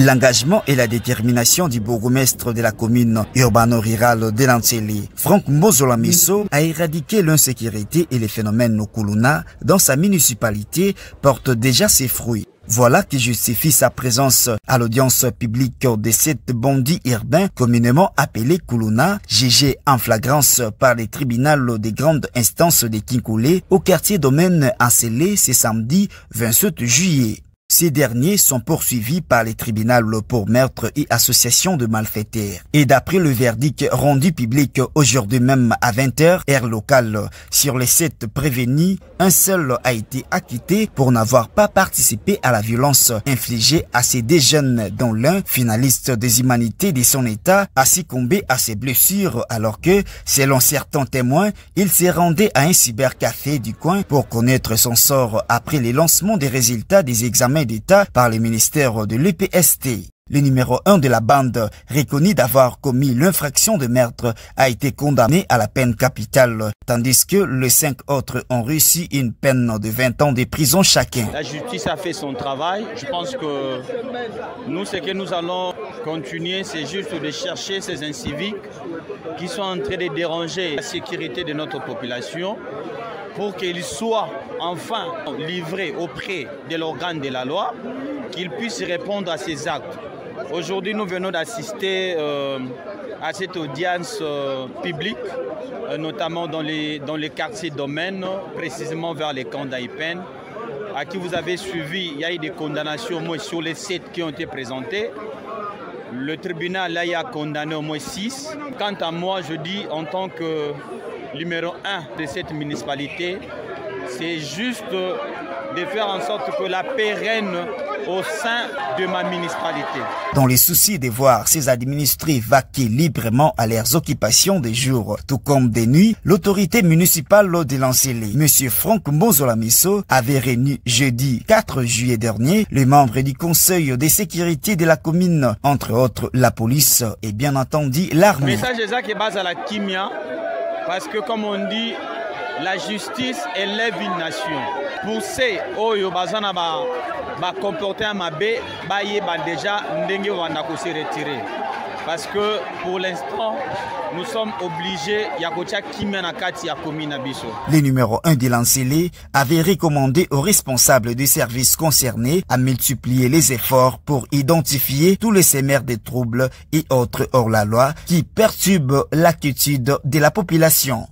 L'engagement et la détermination du bourgmestre de la commune urbano-rurale de Lantseli, Franck Mbozola Misso, a éradiqué l'insécurité et les phénomènes au Kuluna dans sa municipalité portent déjà ses fruits. Voilà qui justifie sa présence à l'audience publique de 7 bandits urbains communément appelés Kuluna, jugés en flagrance par les tribunaux des grandes instances de Kinkoulé au quartier domaine Ansélé ce samedi 27 juillet. Ces derniers sont poursuivis par les tribunaux pour meurtre et association de malfaiteurs. Et d'après le verdict rendu public aujourd'hui même à 20h, heure locale, sur les 7 prévenus, un seul a été acquitté pour n'avoir pas participé à la violence infligée à ces deux jeunes, dont l'un, finaliste des humanités de son état, a succombé à ses blessures alors que, selon certains témoins, il s'est rendu à un cybercafé du coin pour connaître son sort après le lancement des résultats des examens d'État par le ministère de l'EPST. Le numéro 1 de la bande, reconnu d'avoir commis l'infraction de meurtre, a été condamné à la peine capitale, tandis que les 5 autres ont reçu une peine de 20 ans de prison chacun. La justice a fait son travail. Je pense que nous, ce que nous allons continuer, c'est juste de chercher ces inciviques qui sont en train de déranger la sécurité de notre population, pour qu'ils soient enfin livrés auprès de l'organe de la loi, qu'ils puissent répondre à ces actes. Aujourd'hui, nous venons d'assister à cette audience publique, notamment dans les quartiers domaines, précisément vers les camps d'Aïpen, à qui vous avez suivi. Il y a eu des condamnations au moins sur les 7 qui ont été présentées. Le tribunal là, il a condamné au moins 6. Quant à moi, je dis en tant que numéro 1 de cette municipalité, c'est juste de faire en sorte que la paix règne au sein de ma municipalité. Dans les soucis de voir ses administrés vaquer librement à leurs occupations des jours, tout comme des nuits, l'autorité municipale de Lantseli, M. Franck Mbozola Misso, avait réuni jeudi 4 juillet dernier les membres du conseil de sécurité de la commune, entre autres la police et bien entendu l'armée. Le message est ça qui est basé à la kimia, parce que comme on dit, la justice élève une nation. Pour ces oyo bazana ba comporter un mabé, ba déjà ndenge wanda ko se retirer. Parce que pour l'instant, nous sommes obligés yakotia kimia na kati ya commune biso. Le numéro 1 de Lantseli avait recommandé aux responsables des services concernés à multiplier les efforts pour identifier tous les sémères de troubles et autres hors la loi qui perturbent l'attitude de la population.